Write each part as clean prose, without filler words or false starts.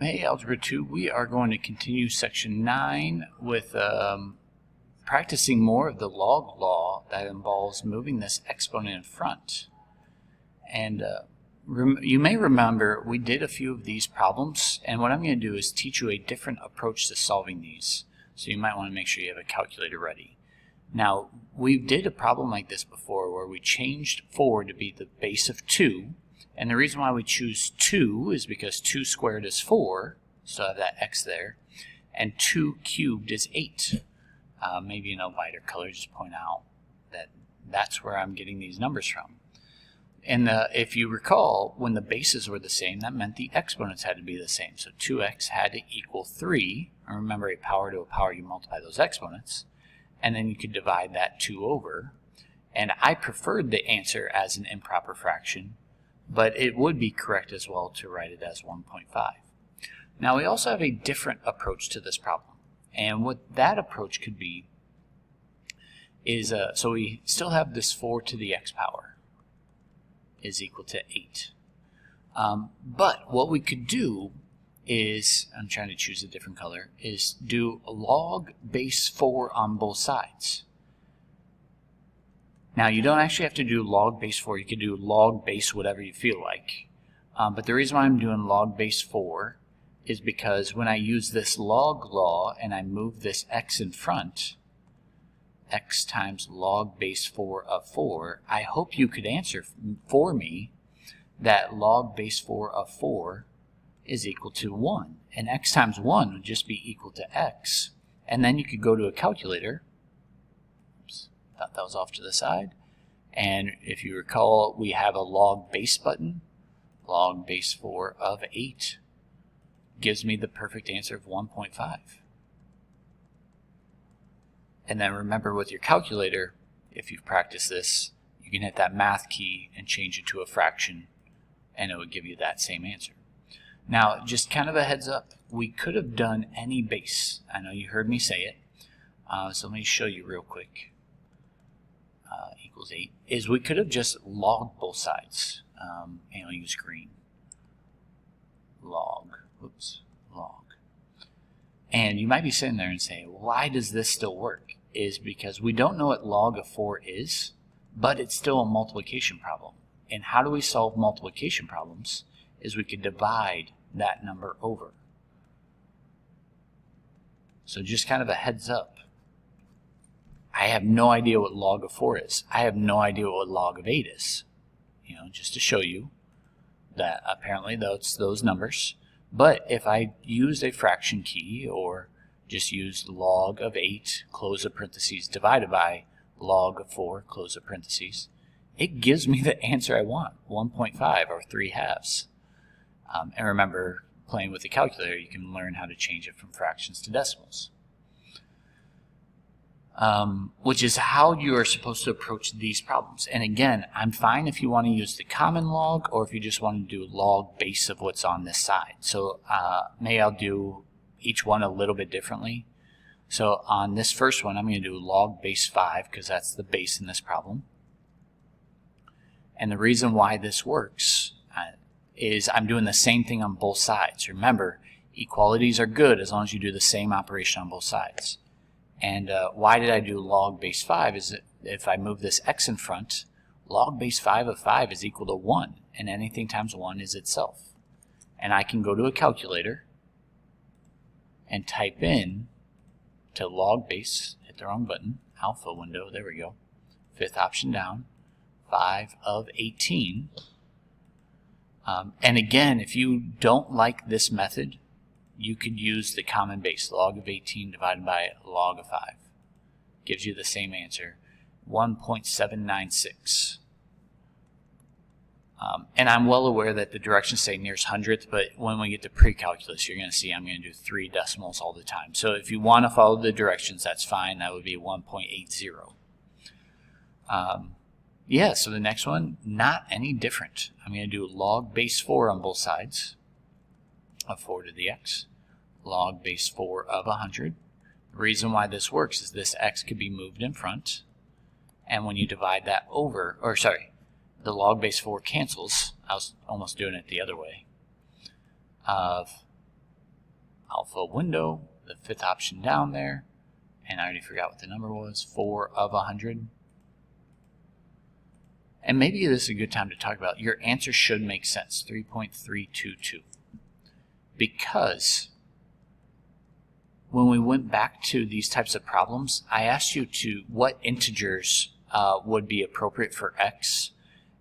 Hey, Algebra 2, we are going to continue Section 9 with practicing more of the log law that involves moving this exponent in front. And you may remember we did a few of these problems, and what I'm going to do is teach you a different approach to solving these. So you might want to make sure you have a calculator ready. Now, we did a problem like this before where we changed 4 to be the base of 2. And the reason why we choose 2 is because 2 squared is 4, so I have that x there, and 2 cubed is 8. Maybe in a lighter color, just point out that that's where I'm getting these numbers from. And if you recall, when the bases were the same, that meant the exponents had to be the same. So 2x had to equal 3. And remember, a power to a power, you multiply those exponents. And then you could divide that 2 over. And I preferred the answer as an improper fraction, but it would be correct as well to write it as 1.5. Now we also have a different approach to this problem. And what that approach could be is, so we still have this 4 to the x power is equal to 8. But what we could do is, I'm trying to choose a different color, is do log base 4 on both sides. Now, you don't actually have to do log base 4. You could do log base whatever you feel like. But the reason why I'm doing log base 4 is because when I use this log law and I move this x in front, x times log base 4 of 4, I hope you could answer for me that log base 4 of 4 is equal to 1. And x times 1 would just be equal to x. And then you could go to a calculator. Oops, thought that was off to the side. And if you recall, we have a log base button. Log base 4 of 8 gives me the perfect answer of 1.5. And then remember, with your calculator, if you've practiced this, you can hit that math key and change it to a fraction, and it would give you that same answer. Now, just kind of a heads up, we could have done any base. I know you heard me say it, so let me show you real quick. Equals 8 is we could have just logged both sides. And I'll use green. Log. Oops. Log. And you might be sitting there and saying, why does this still work? Is because we don't know what log of 4 is, but it's still a multiplication problem. And how do we solve multiplication problems? Is we could divide that number over. So just kind of a heads up. I have no idea what log of 4 is. I have no idea what log of 8 is. You know, just to show you that apparently that's those numbers. But if I used a fraction key or just used log of 8, close of parentheses, divided by log of 4, close of parentheses, it gives me the answer I want, 1.5 or 3/2. And remember, playing with the calculator, you can learn how to change it from fractions to decimals. Which is how you are supposed to approach these problems. And again, I'm fine if you want to use the common log or if you just want to do log base of what's on this side. So maybe I'll do each one a little bit differently. So on this first one, I'm going to do log base 5 because that's the base in this problem. And the reason why this works is I'm doing the same thing on both sides. Remember, equalities are good as long as you do the same operation on both sides. And why did I do log base 5 is that if I move this x in front, log base 5 of 5 is equal to 1, and anything times 1 is itself. And I can go to a calculator and type in to log base, hit the wrong button, alpha window, there we go, 5th option down, 5 of 18. And again, if you don't like this method, you could use the common base, log of 18 divided by log of 5. Gives you the same answer, 1.796. And I'm well aware that the directions say nearest hundredth, but when we get to pre-calculus, you're going to see I'm going to do 3 decimals all the time. So if you want to follow the directions, that's fine. That would be 1.80. Yeah, so the next one, not any different. I'm going to do log base 4 on both sides of 4 to the x, log base 4 of 100. The reason why this works is this x could be moved in front, and when you divide that over, or sorry, the log base 4 cancels. I was almost doing it the other way. Of alpha window, the fifth option down there, and I already forgot what the number was, 4 of 100. And maybe this is a good time to talk about your answer should make sense, 3.322. Because when we went back to these types of problems, I asked you to what integers would be appropriate for x.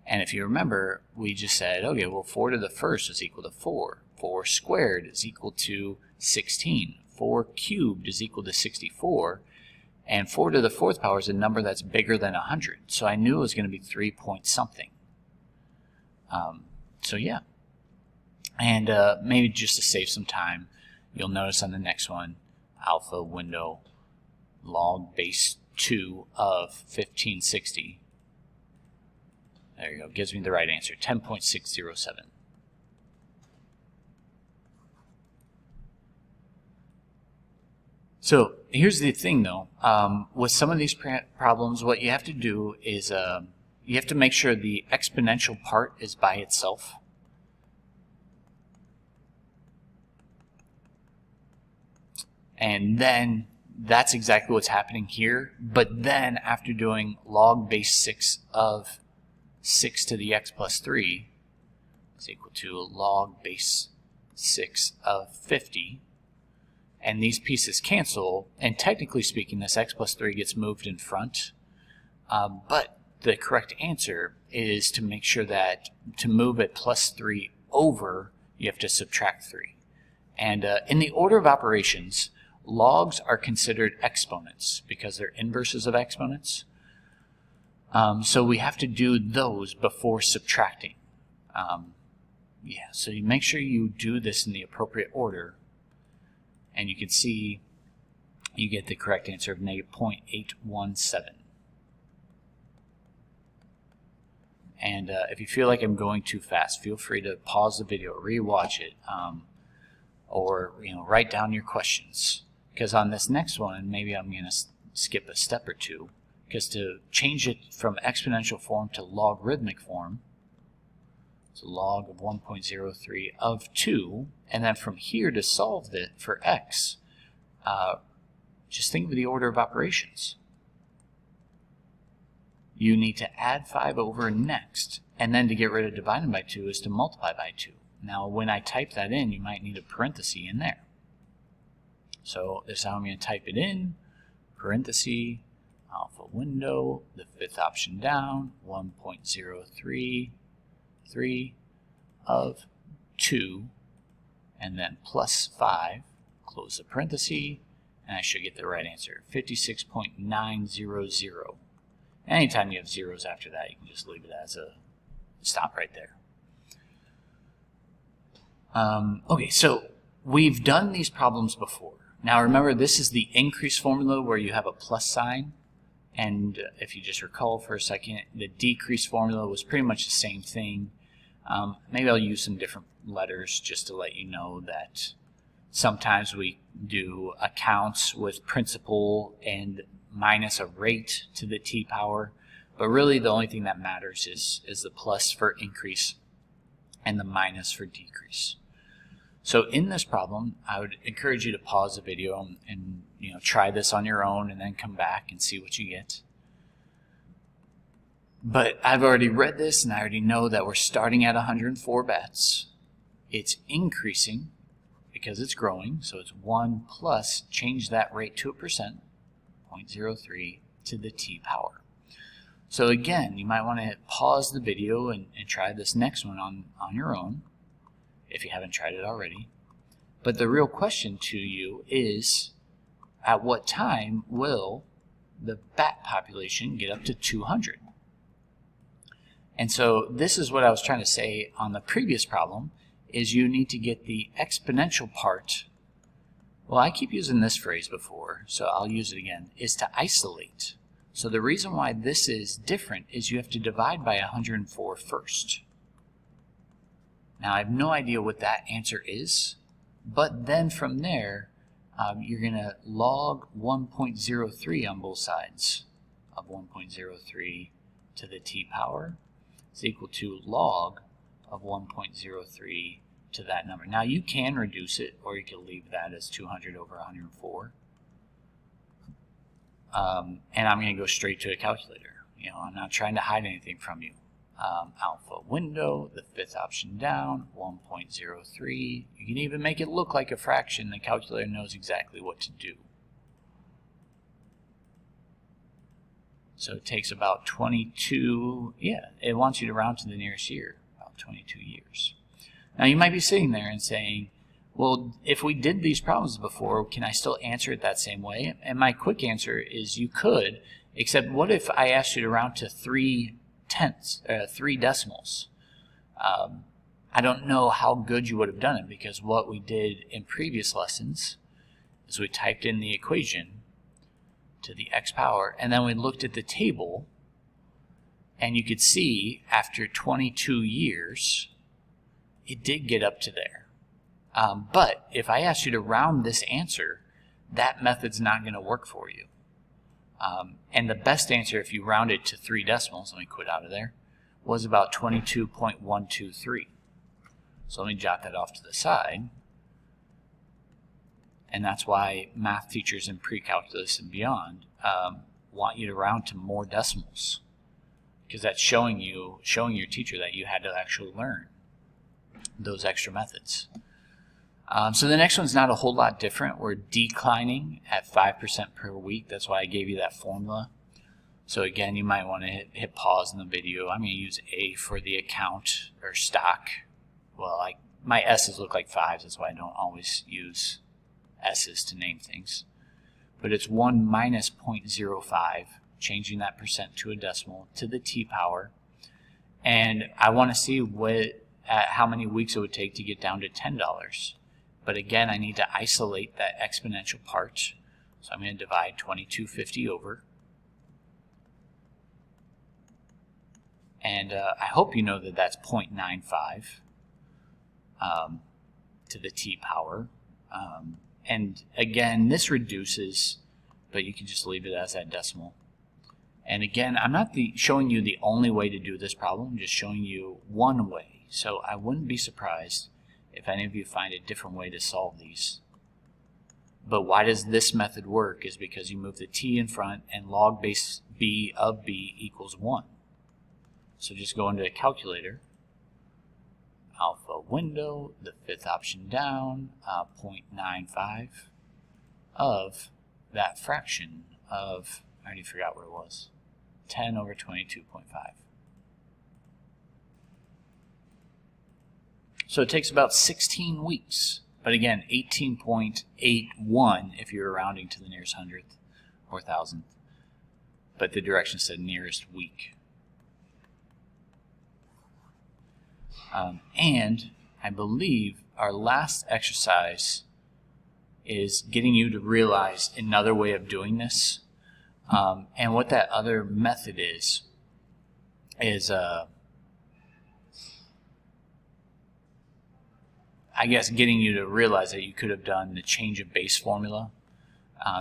And if you remember, we just said, okay, well, 4 to the first is equal to 4. 4 squared is equal to 16. 4 cubed is equal to 64. And 4 to the fourth power is a number that's bigger than 100. So I knew it was going to be 3 point something. So yeah. And maybe just to save some time, you'll notice on the next one, alpha window log base 2 of 1560. There you go. Gives me the right answer, 10.607. So here's the thing, though. With some of these problems, what you have to do is you have to make sure the exponential part is by itself. And then that's exactly what's happening here. But then after doing log base 6 of 6 to the x plus 3 is equal to log base 6 of 50. And these pieces cancel, and technically speaking, this x plus 3 gets moved in front. But the correct answer is to make sure that to move it plus 3 over, you have to subtract 3. And in the order of operations, logs are considered exponents because they're inverses of exponents. So we have to do those before subtracting. Yeah, so you make sure you do this in the appropriate order. And you can see you get the correct answer of negative 0.817. And if you feel like I'm going too fast, feel free to pause the video, rewatch it, or write down your questions. Because on this next one, maybe I'm going to skip a step or two. Because to change it from exponential form to logarithmic form, it's a log of 1.03 of 2, and then from here to solve it for x, just think of the order of operations. You need to add 5 over next, and then to get rid of dividing by 2 is to multiply by 2. Now when I type that in, you might need a parenthesis in there. So this is how I'm going to type it in, parenthesis, alpha window, the fifth option down, 1.033 of 2, and then plus 5, close the parenthesis, and I should get the right answer, 56.900. Anytime you have zeros after that, you can just leave it as a stop right there. Okay, so we've done these problems before. Now remember, this is the increase formula where you have a plus sign. And if you just recall for a second, the decrease formula was pretty much the same thing. Maybe I'll use some different letters just to let you know that sometimes we do accounts with principal and minus a rate to the t power. But really the only thing that matters is the plus for increase and the minus for decrease. So in this problem, I would encourage you to pause the video and try this on your own and then come back and see what you get. But I've already read this and I already know that we're starting at 104 bets. It's increasing because it's growing, so it's 1 plus, change that rate to a percent, 0.03 to the t power. So again, you might want to pause the video and try this next one on your own, if you haven't tried it already. But the real question to you is, at what time will the bat population get up to 200? And so this is what I was trying to say on the previous problem, is you need to get the exponential part. Well, I keep using this phrase before, so I'll use it again, is to isolate. So the reason why this is different is you have to divide by 104 first. Now, I have no idea what that answer is, but then from there, you're going to log 1.03 on both sides of 1.03 to the t power is equal to log of 1.03 to that number. Now you can reduce it, or you can leave that as 200 over 104. And I'm going to go straight to a calculator. I'm not trying to hide anything from you. Alpha window, the fifth option down, 1.03. You can even make it look like a fraction. The calculator knows exactly what to do. So it takes about 22, it wants you to round to the nearest year, about 22 years. Now you might be sitting there and saying, well, if we did these problems before, can I still answer it that same way? And my quick answer is you could, except what if I asked you to round to 3 decimals? I don't know how good you would have done it, because what we did in previous lessons is we typed in the equation to the x power, and then we looked at the table, and you could see after 22 years, it did get up to there. But if I asked you to round this answer, that method's not going to work for you. And the best answer, if you round it to 3 decimals, let me quit out of there, was about 22.123. So let me jot that off to the side. And that's why math teachers in pre-calculus and beyond want you to round to more decimals, because that's showing your teacher that you had to actually learn those extra methods. So the next one's not a whole lot different. We're declining at 5% per week. That's why I gave you that formula. So again, you might want to hit pause in the video. I'm going to use A for the account or stock. Well, my S's look like 5s. That's why I don't always use S's to name things. But it's 1 minus 0.05, changing that percent to a decimal, to the t power. And I want to see how many weeks it would take to get down to $10. But again, I need to isolate that exponential part. So I'm going to divide 2250 over. And I hope you know that that's 0.95 to the t power. And again, this reduces, but you can just leave it as that decimal. And again, I'm not showing you the only way to do this problem, I'm just showing you one way. So I wouldn't be surprised if any of you find a different way to solve these. But why does this method work is because you move the t in front and log base b of b equals 1. So just go into a calculator, alpha window, the fifth option down, 0.95 of that fraction of, I already forgot what it was, 10 over 22.5. So it takes about 16 weeks, but again, 18.81 if you're rounding to the nearest hundredth or thousandth, but the direction said nearest week. And I believe our last exercise is getting you to realize another way of doing this. And what that other method is I guess getting you to realize that you could have done the change of base formula.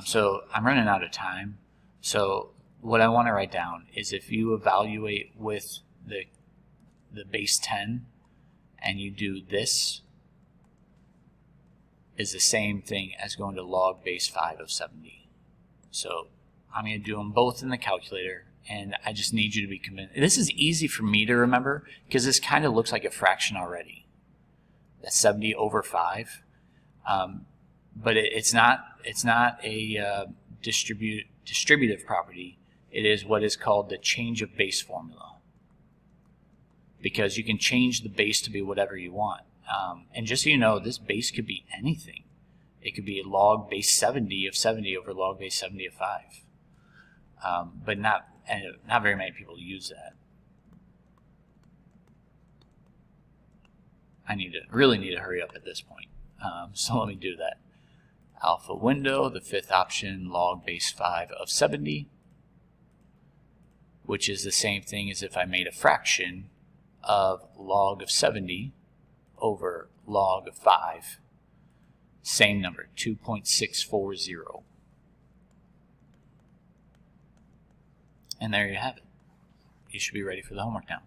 So I'm running out of time. So what I want to write down is if you evaluate with the base 10 and you do this, is the same thing as going to log base 5 of 70. So I'm going to do them both in the calculator, and I just need you to be convinced. This is easy for me to remember because this kind of looks like a fraction already. That's 70 over 5. But it's not a distributive property. It is what is called the change of base formula, because you can change the base to be whatever you want. And just so you know, this base could be anything. It could be log base 70 of 70 over log base 70 of 5. But not very many people use that. I really need to hurry up at this point. So let me do that. Alpha window, the fifth option, log base 5 of 70, which is the same thing as if I made a fraction of log of 70 over log of 5. Same number, 2.640. And there you have it. You should be ready for the homework now.